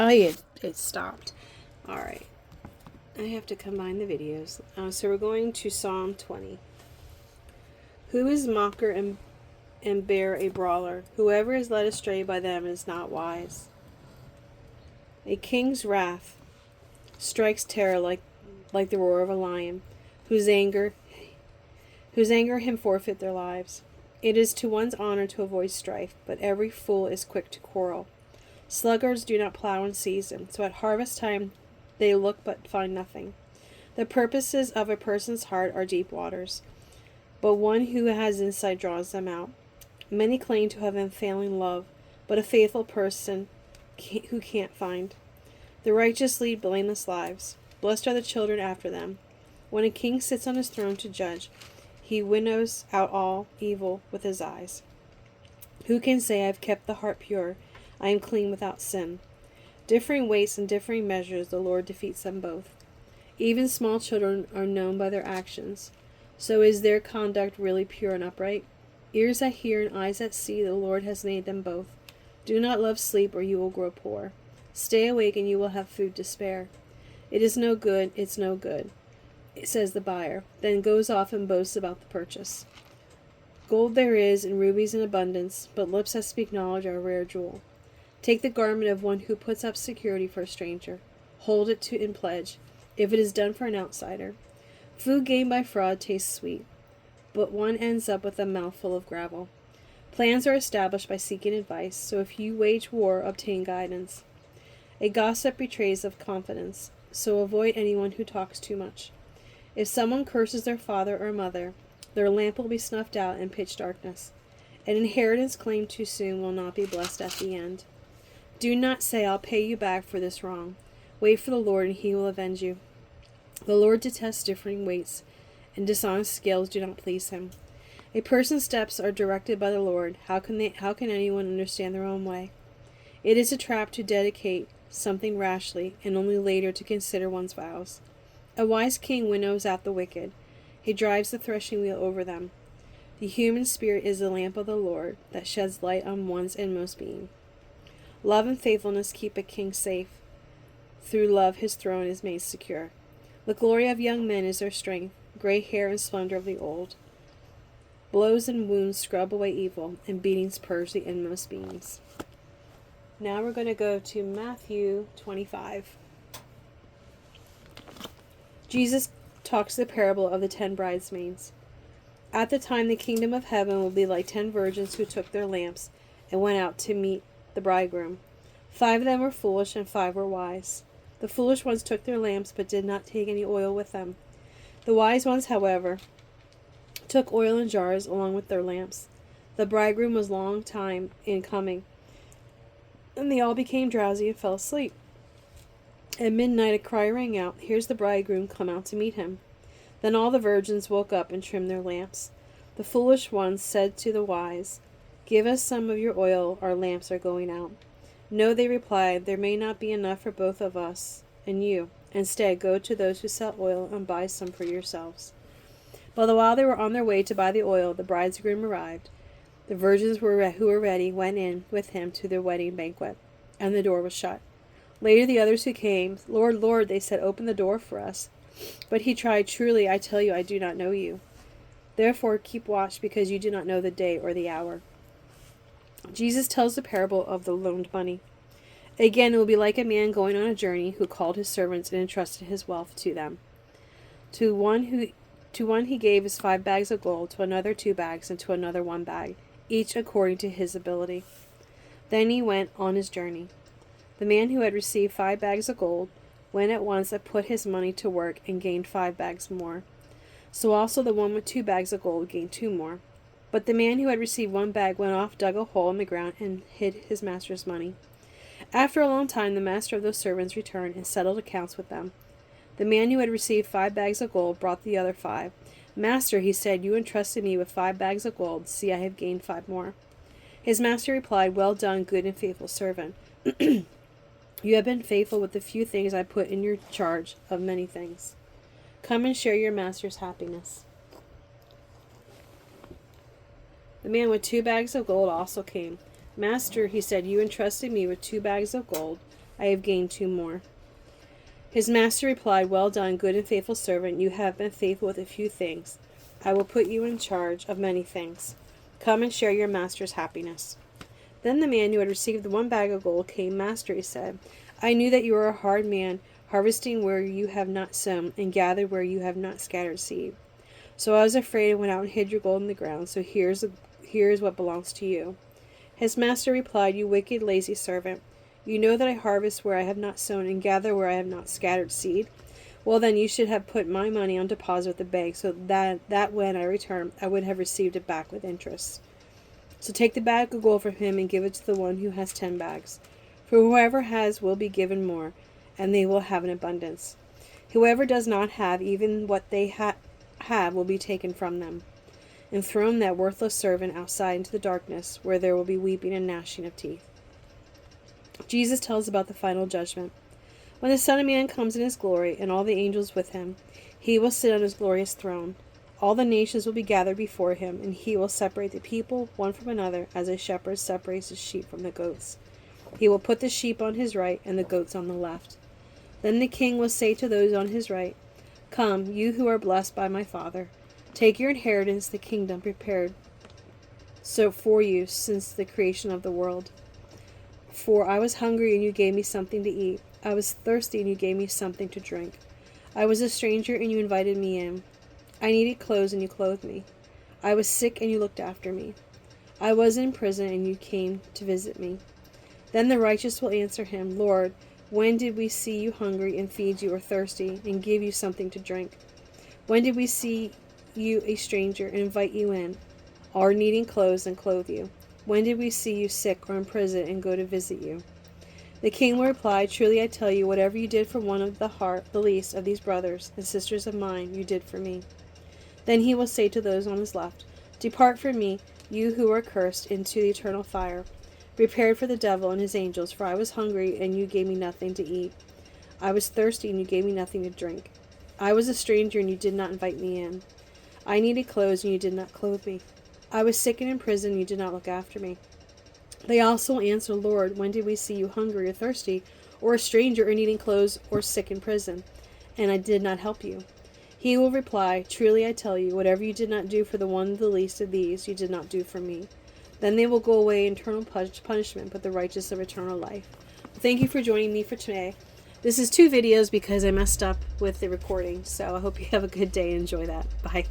Oh, yeah, it stopped. All right. I have to combine the videos. So we're going to Psalm 20. Who is mocker and bear a brawler? Whoever is led astray by them is not wise. A king's wrath strikes terror like the roar of a lion, whose anger him forfeit their lives. It is to one's honor to avoid strife, but every fool is quick to quarrel. Sluggards do not plow in season, so at harvest time they look but find nothing. The purposes of a person's heart are deep waters, but one who has insight draws them out. Many claim to have unfailing love, but a faithful person who can't find. The righteous lead blameless lives. Blessed are the children after them. When a king sits on his throne to judge, he winnows out all evil with his eyes. Who can say, I have kept the heart pure, I am clean without sin? Differing weights and differing measures, the Lord defeats them both. Even small children are known by their actions. So is their conduct really pure and upright? Ears that hear and eyes that see, the Lord has made them both. Do not love sleep, or you will grow poor. Stay awake, and you will have food to spare. It is no good, it's no good, says the buyer, then goes off and boasts about the purchase. Gold there is, and rubies in abundance, but lips that speak knowledge are a rare jewel. Take the garment of one who puts up security for a stranger. Hold it in pledge, if it is done for an outsider. Food gained by fraud tastes sweet, but one ends up with a mouthful of gravel. Plans are established by seeking advice, so if you wage war, obtain guidance. A gossip betrays of confidence, so avoid anyone who talks too much. If someone curses their father or mother, their lamp will be snuffed out in pitch darkness. An inheritance claimed too soon will not be blessed at the end. Do not say, I'll pay you back for this wrong. Wait for the Lord, and he will avenge you. The Lord detests differing weights, and dishonest scales do not please him. A person's steps are directed by the Lord. How can anyone understand their own way? It is a trap to dedicate something rashly, and only later to consider one's vows. A wise king winnows out the wicked. He drives the threshing wheel over them. The human spirit is the lamp of the Lord that sheds light on one's inmost being. Love and faithfulness keep a king safe. Through love his throne is made secure. The glory of young men is their strength, gray hair and splendor of the old. Blows and wounds scrub away evil, and beatings purge the inmost beings. Now we're going to go to Matthew 25. Jesus talks the parable of the 10 bridesmaids. At the time, the kingdom of heaven will be like 10 virgins who took their lamps and went out to meet the bridegroom. 5 of them were foolish, and 5 were wise. The foolish ones took their lamps, but did not take any oil with them. The wise ones, however, took oil in jars along with their lamps. The bridegroom was long time in coming, and they all became drowsy and fell asleep. At midnight a cry rang out, Here's the bridegroom, come out to meet him. Then all the virgins woke up and trimmed their lamps. The foolish ones said to the wise, Give us some of your oil, our lamps are going out. No, they replied, there may not be enough for both of us and you. Instead, go to those who sell oil and buy some for yourselves. But while they were on their way to buy the oil, the bridegroom arrived. The virgins who were ready went in with him to the wedding banquet, and the door was shut. Later the others who came, Lord, Lord, they said, open the door for us. But he tried, Truly, I tell you, I do not know you. Therefore keep watch, because you do not know the day or the hour. Jesus tells the parable of the loaned money. Again, it will be like a man going on a journey who called his servants and entrusted his wealth to them. To one he gave his 5 bags of gold, to another 2 bags, and to another 1 bag, each according to his ability. Then he went on his journey. The man who had received 5 bags of gold went at once and put his money to work and gained 5 bags more. So also the one with 2 bags of gold gained 2 more. But the man who had received 1 bag went off, dug a hole in the ground, and hid his master's money. After a long time, the master of those servants returned and settled accounts with them. The man who had received 5 bags of gold brought the other 5. Master, he said, you entrusted me with 5 bags of gold. See, I have gained 5 more. His master replied, Well done, good and faithful servant. You have been faithful with the few things I put in your charge of many things. Come and share your master's happiness. The man with 2 bags of gold also came. Master, he said, you entrusted me with 2 bags of gold. I have gained 2 more. His master replied, Well done, good and faithful servant. You have been faithful with a few things. I will put you in charge of many things. Come and share your master's happiness. Then the man who had received the 1 bag of gold came. Master, he said, I knew that you are a hard man, harvesting where you have not sown, and gathered where you have not scattered seed. So I was afraid and went out and hid your gold in the ground. So here is what belongs to you. His master replied, You wicked, lazy servant. You know that I harvest where I have not sown, and gather where I have not scattered seed. Well, then you should have put my money on deposit with the bank, so that when I return, I would have received it back with interest. So take the bag of gold from him and give it to the one who has 10 bags. For whoever has will be given more, and they will have an abundance. Whoever does not have, even what they have will be taken from them. And thrown that worthless servant outside into the darkness, where there will be weeping and gnashing of teeth. Jesus tells about the final judgment. When the Son of Man comes in his glory, and all the angels with him, he will sit on his glorious throne. All the nations will be gathered before him, and he will separate the people one from another, as a shepherd separates his sheep from the goats. He will put the sheep on his right, and the goats on the left. Then the king will say to those on his right, Come, you who are blessed by my Father. Take your inheritance, the kingdom prepared so for you since the creation of the world. For I was hungry, and you gave me something to eat. I was thirsty, and you gave me something to drink. I was a stranger, and you invited me in. I needed clothes, and you clothed me. I was sick, and you looked after me. I was in prison, and you came to visit me. Then the righteous will answer him, Lord, when did we see you hungry and feed you, or thirsty, and give you something to drink? When did we see you a stranger and invite you in, or needing clothes and clothe you? When did we see you sick or in prison and go to visit you? The king will reply, Truly I tell you, whatever you did for one of the least of these brothers and sisters of mine, you did for me. Then he will say to those on his left, Depart from me, you who are cursed, into the eternal fire, prepared for the devil and his angels. For I was hungry, and you gave me nothing to eat. I was thirsty, and you gave me nothing to drink. I was a stranger, and you did not invite me in. I needed clothes, and you did not clothe me. I was sick and in prison, and you did not look after me. They also answer, Lord, when did we see you hungry or thirsty, or a stranger, or needing clothes, or sick in prison? And I did not help you. He will reply, Truly I tell you, whatever you did not do for the one of the least of these, you did not do for me. Then they will go away in eternal punishment, but the righteous of eternal life. Thank you for joining me for today. This is 2 videos because I messed up with the recording, so I hope you have a good day and enjoy that. Bye.